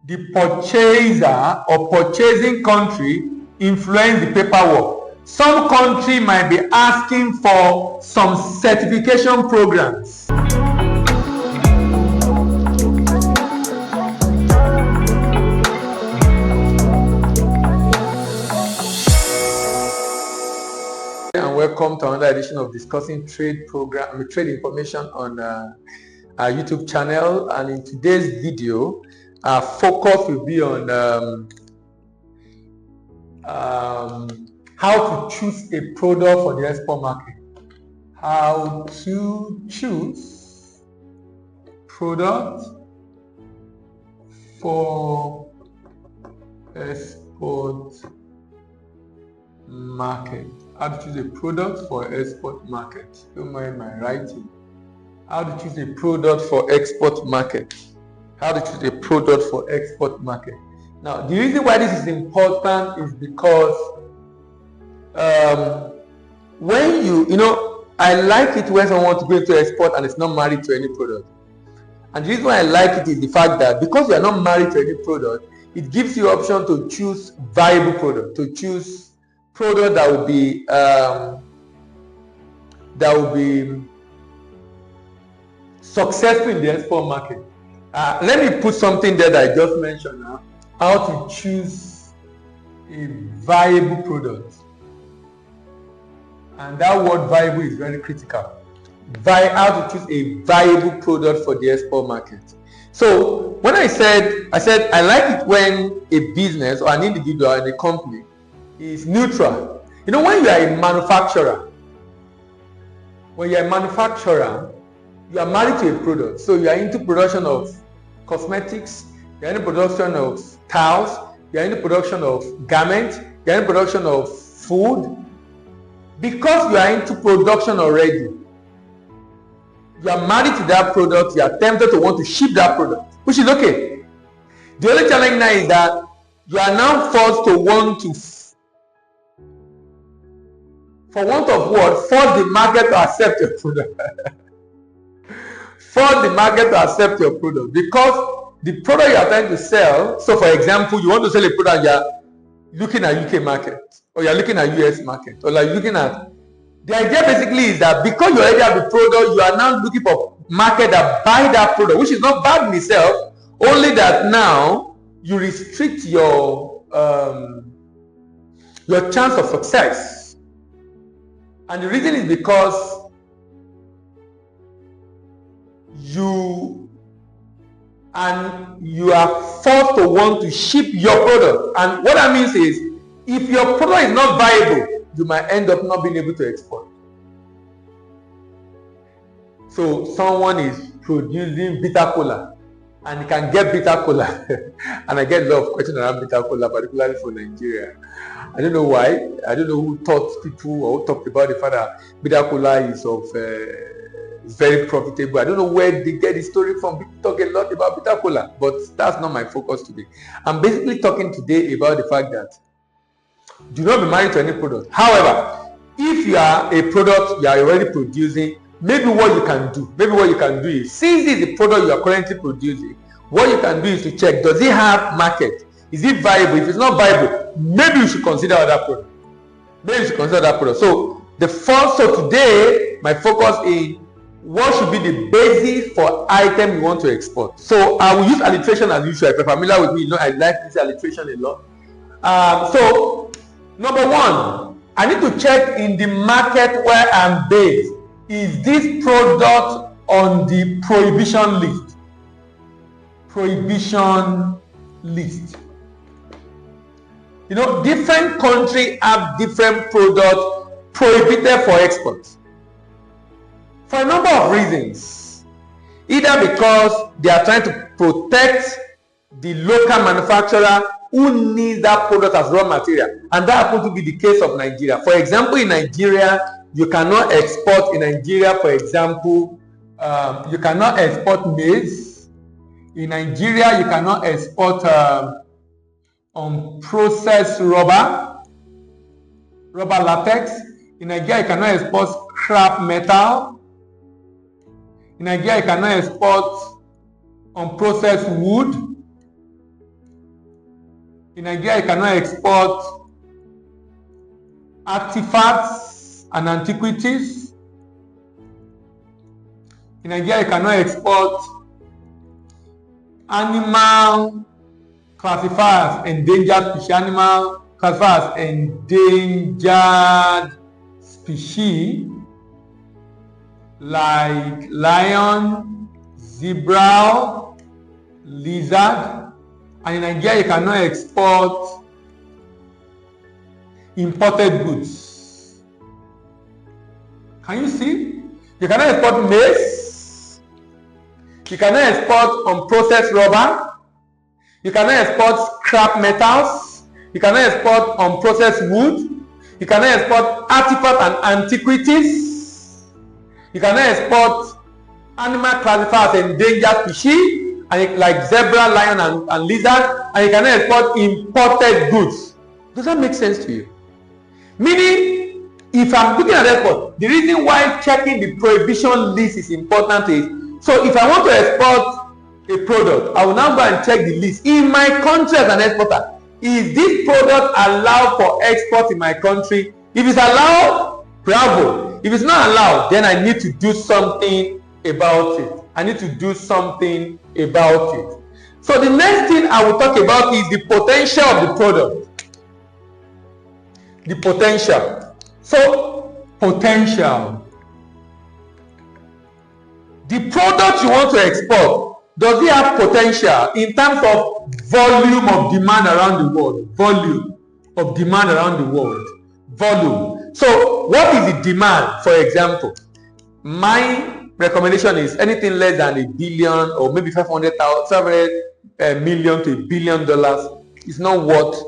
the purchaser or purchasing country influence the paperwork. Some country might be asking for some certification programs. And welcome to another edition of Discussing Trade Program, Trade Information on our YouTube channel. And in today's video, our focus will be on how to choose a product for the export market. How to choose product for export market. How to choose a product for export market. Don't mind my writing. How to choose a product for export market. How to choose a product for export market. Now, the reason why this is important is because when I like it when someone wants to go into export and is not married to any product. And the reason why I like it is the fact that because you are not married to any product, it gives you option to choose viable product, to choose product that will be successful in the export market. Let me put something there that I just mentioned now. How to choose a viable product. And that word viable is very critical. How to choose a viable product for the export market. So when I said I like it when a business or an individual and a company is neutral. When you are a manufacturer, you are married to a product. So you are into production of cosmetics, you are into production of tiles, you are into production of garments, you are into production of food. Because you are into production already, you are married to that product, you are tempted to want to ship that product, which is okay. The only challenge now is that you are now forced to want to, for want of word, force the market to accept your product. Force the market to accept your product because the product you are trying to sell. So, for example, you want to sell a product, you are looking at UK market, or you are looking at US market, or like looking at. The idea basically is that because you already have the product, you are now looking for market that buy that product, which is not bad in itself. Only that now you restrict your chance of success. And the reason is because you are forced to want to ship your product. And what that means is, if your product is not viable, you might end up not being able to export. So someone is producing bitter cola and you can get bitter cola. And I get a lot of questions around bitter cola, particularly for Nigeria. I don't know why. I don't know who taught people or who talked about the fact that bitter cola is very profitable. I don't know where they get the story from. People talk a lot about bitter cola, but that's not my focus today. I'm basically talking today about the fact that do not be married to any product. However, if you are a product you are already producing, maybe what you can do is, since this is the product you are currently producing, what you can do is to check, does it have market? Is it viable? If it's not viable, maybe you should consider that product. So today, my focus is what should be the basis for item you want to export. So I will use alliteration as usual. If you're familiar with me, I like this alliteration a lot. So number one, I need to check in the market where I'm based. Is this product on the prohibition list? Different countries have different products prohibited for export for a number of reasons. Either because they are trying to protect the local manufacturer who needs that product as raw material, and that happens to be the case of Nigeria. For example, in Nigeria, you cannot export. In Nigeria, for example, you cannot export maize. In Nigeria, you cannot export unprocessed rubber latex. In Nigeria, you cannot export scrap metal. In Nigeria, you cannot export unprocessed wood. In Nigeria, you cannot export artifacts and antiquities. In Nigeria, you cannot export animal classifiers, endangered species, animal classifiers, endangered species like lion, zebra, lizard. And in Nigeria, you cannot export imported goods. Can you see? You cannot export maize. You cannot export unprocessed rubber. You cannot export scrap metals. You cannot export unprocessed wood. You cannot export artifacts and antiquities. You cannot export animal classifiers, endangered species, and like zebra, lion, and lizard. And you cannot export imported goods. Does that make sense to you? Meaning, if I'm looking at export, the reason why checking the prohibition list is important is, so if I want to export a product, I will now go and check the list. In my country as an exporter, is this product allowed for export in my country? If it's allowed, bravo. If it's not allowed, then I need to do something about it. I need to do something about it. So the next thing I will talk about is the potential of the product. The potential. So, potential. The product you want to export, does it have potential in terms of volume of demand around the world? Volume of demand around the world. Volume. So, what is the demand, for example? My recommendation is anything less than $1 billion or maybe 500 million to $1 billion is not worth.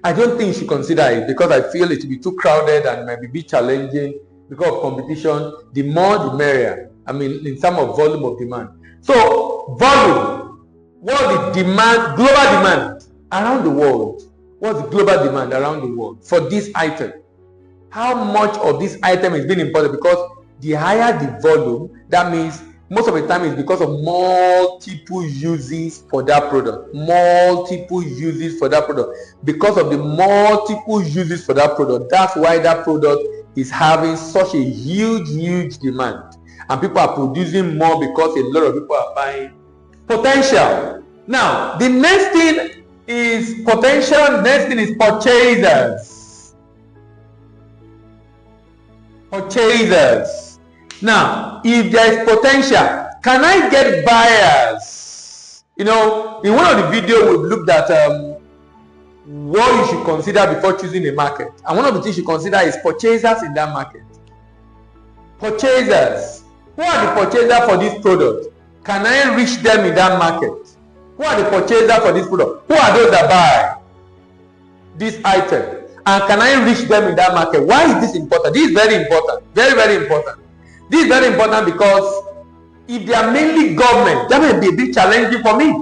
I don't think you should consider it because I feel it will be too crowded and maybe be challenging because of competition. The more, the merrier. I mean, in terms of volume of demand. So, volume. What is the demand, global demand around the world? What's the global demand around the world for this item? How much of this item is being imported? Because the higher the volume, that means most of the time it's because of multiple uses for that product. Multiple uses for that product. Because of the multiple uses for that product, that's why that product is having such a huge demand. And people are producing more because a lot of people are buying. Potential. Now, the next thing is potential. Next thing is purchasers. Purchasers. Now, if there is potential, can I get buyers? You know, in one of the videos we've looked at what you should consider before choosing a market. And one of the things you consider is purchasers in that market. Purchasers. Who are the purchasers for this product? Can I reach them in that market? Who are the purchasers for this product? Who are those that buy this item? And can I reach them in that market? Why is this important? This is very important. Very important. This is very important because if they are mainly government, that may be a bit challenging for me.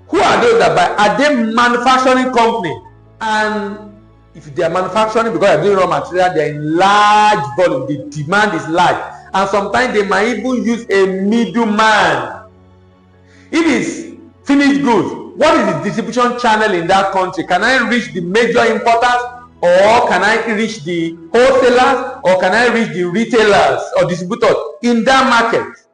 Who are those that buy? Are they manufacturing company? And if they are manufacturing because they are doing raw material, they are in large volume. The demand is large. And sometimes they might even use a middleman. If it's finished goods, what is the distribution channel in that country? Can I reach the major importers? Or can I reach the wholesalers? Or can I reach the retailers or distributors in that market?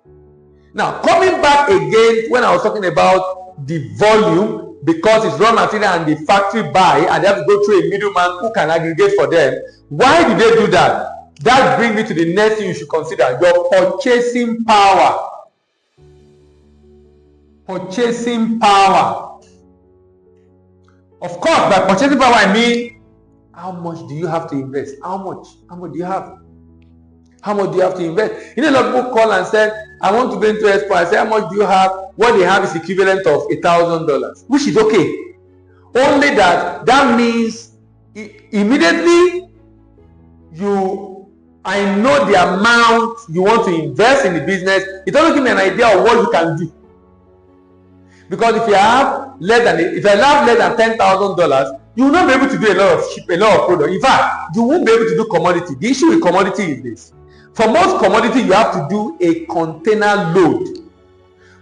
Now, coming back again, when I was talking about the volume, because it's raw material and the factory buy, and they have to go through a middleman who can aggregate for them. Why do they do that? That brings me to the next thing you should consider, your purchasing power. Purchasing power. Of course, by purchasing power, I mean, how much do you have to invest? How much? How much do you have? How much do you have to invest? You know, a lot of people call and say, I want to go into Expo. I say, how much do you have? What they have is equivalent of $1,000, which is okay. Only that means immediately I know the amount you want to invest in the business. It doesn't give me an idea of what you can do. Because if I have less than $10,000, you will not be able to do a lot of product. In fact, you won't be able to do commodity. The issue with commodity is this. For most commodity, you have to do a container load.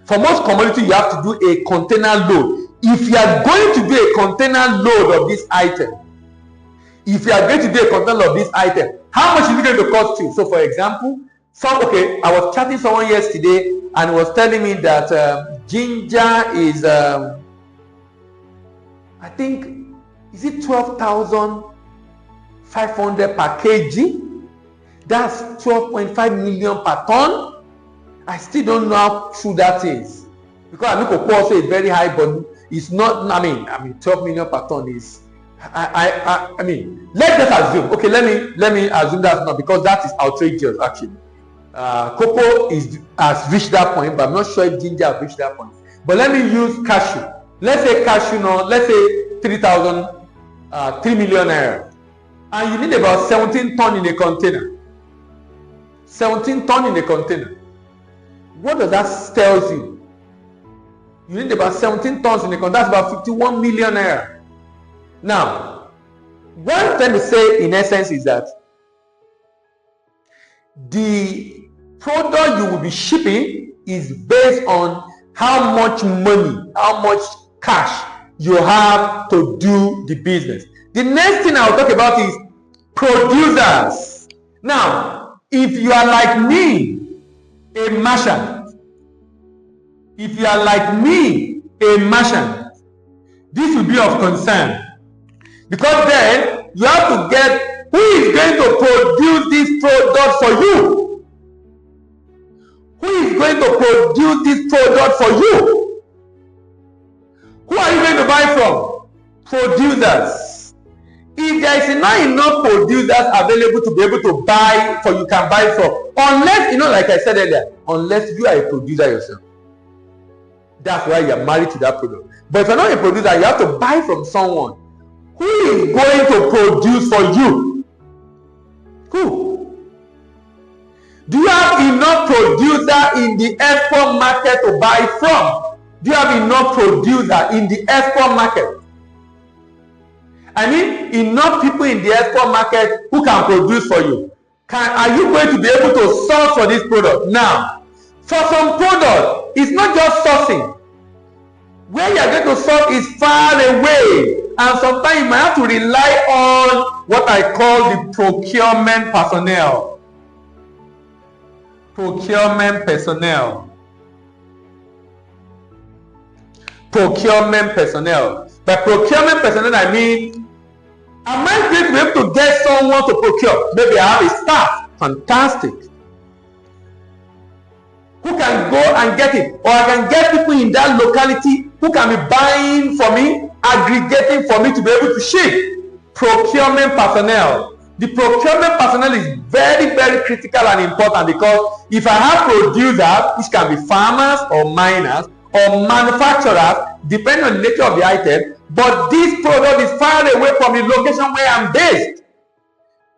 For most commodity, you have to do a container load. if you are going to do a container load of this item, how much is it going to cost you? So for example, I was chatting someone yesterday and was telling me that ginger is, I think, is it 12,500 per kg? That's 12.5 million per ton. I still don't know how true that is, because I look at also it's very high, but it's not. I mean, 12 million per ton is. I mean, let's just assume. Okay, let me assume that's not, because that is outrageous actually. Cocoa has reached that point, but I'm not sure if ginger has reached that point. But let me use cashew. Let's say cashew, let's say 3 million naira, and you need about 17 ton in a container. 17 ton in a container. What does that tell you? You need about 17 tons in a container. That's about 51 million naira. Now, what I'm trying to say in essence is that the product you will be shipping is based on how much money, how much cash you have to do the business. The next thing I'll talk about is producers. Now, if you are like me, a merchant, this will be of concern, because then you have to get who is going to produce this product for you. Who is going to produce this product for you? Who are you going to buy from? Producers. If there is not enough producers available to be able to buy for, you can buy from, unless, like I said earlier, unless you are a producer yourself. That's why you are married to that product. But if you're not a producer, you have to buy from someone who is going to produce for you. Who? Do you have enough producer in the export market to buy from? Do you have enough producer in the export market? I mean, enough people in the export market who can produce for you. Are you going to be able to source for this product? Now, for some product, it's not just sourcing. Where you are going to source is far away, and sometimes you might have to rely on what I call the procurement personnel. Procurement personnel. By procurement personnel, I mean, am I going to be able to get someone to procure? Maybe I have a staff, fantastic, who can go and get it, or I can get people in that locality who can be buying for me, aggregating for me to be able to ship. Procurement personnel. The procurement personnel is very, very critical and important, because if I have producers, which can be farmers or miners or manufacturers, depending on the nature of the item, but this product is far away from the location where I'm based,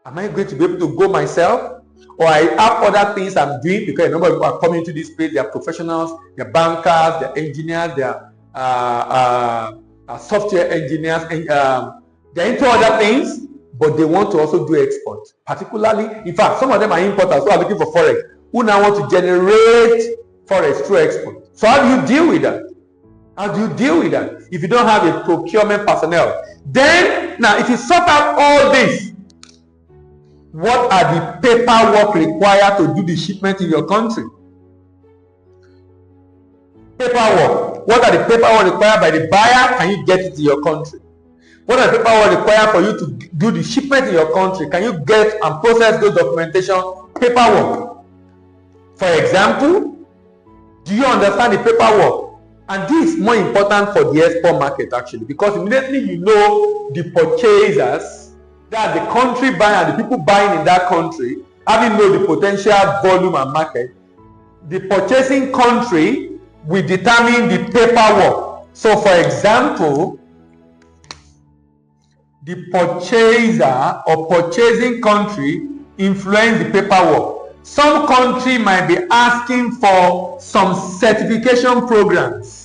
am I going to be able to go myself? Or I have other things I'm doing, because a number of people are coming into this place, they are professionals, they are bankers, they are engineers, they are software engineers, and they're into other things, but they want to also do export. Particularly, in fact, some of them are importers who are looking for forex, who now want to generate forex through export. So how do you deal with that? If you don't have a procurement personnel? Then, now, if you sort out all this, what are the paperwork required to do the shipment in your country? Paperwork. What are the paperwork required by the buyer? Can you get it to your country? What are the paperwork required for you to do the shipment in your country? Can you get and process those documentation paperwork? For example, do you understand the paperwork? And this is more important for the export market actually, because immediately you know the purchasers, that the country buying and the people buying in that country, having know the potential volume and market, the purchasing country will determine the paperwork. So for example, the purchaser or purchasing country influence the paperwork. Some country might be asking for some certification programs.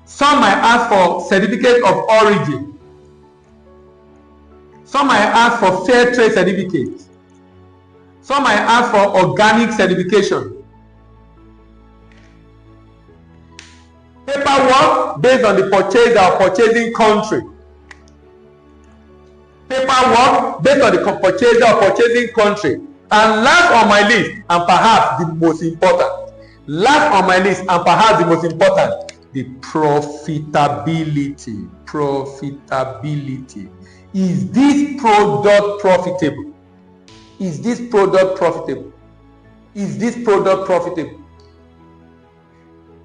Some might ask for certificate of origin. Some might ask for fair trade certificate. Some might ask for organic certification. Paperwork based on the purchase or purchasing country. Paperwork based on the purchaser or purchasing country. And last on my list, and perhaps the most important, the profitability. Profitability. Is this product profitable? Is this product profitable? Is this product profitable?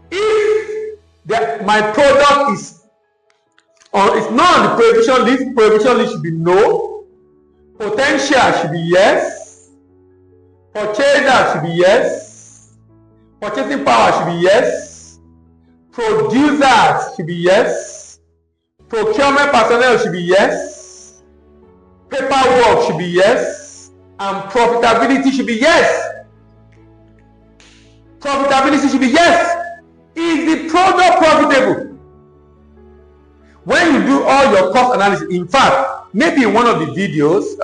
If my product is it's not on the prohibition list should be no. Potential should be yes. Purchaser should be yes. Purchasing power should be yes. Producers should be yes. Procurement personnel should be yes. Paperwork should be yes. And profitability should be yes. Profitability should be yes. Is the product profitable? When you do all your cost analysis, in fact, maybe in one of the videos,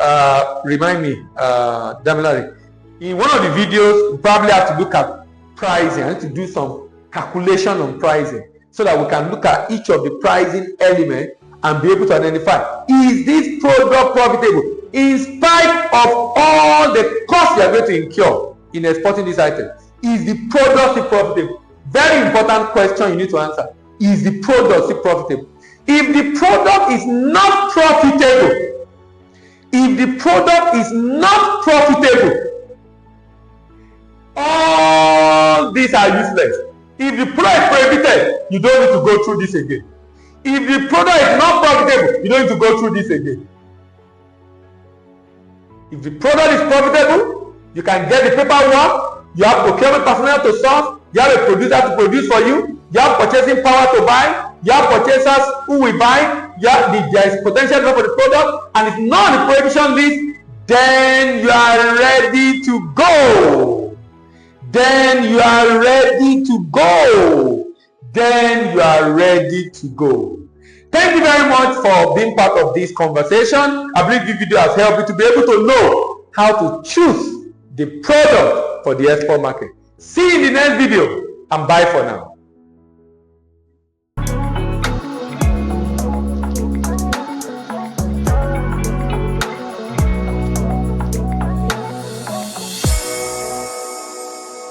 remind me, Damilari, in one of the videos, you probably have to look at pricing. I need to do some calculation on pricing so that we can look at each of the pricing elements and be able to identify, is this product profitable? In spite of all the costs you are going to incur in exporting this item, is the product still profitable? Very important question you need to answer. Is the product still profitable? If the product is not profitable, all these are useless. If the product is prohibited, you don't need to go through this again. If the product is not profitable, you don't need to go through this again. If the product is profitable, you can get the paperwork, you have procurement personnel to source, you have a producer to produce for you, you have purchasing power to buy, you have purchasers who will buy, there is potential for the product, and it's not on the prohibition list, then you are ready to go. Then you are ready to go. Thank you very much for being part of this conversation. I believe this video has helped you to be able to know how to choose the product for the export market. See you in the next video, and bye for now.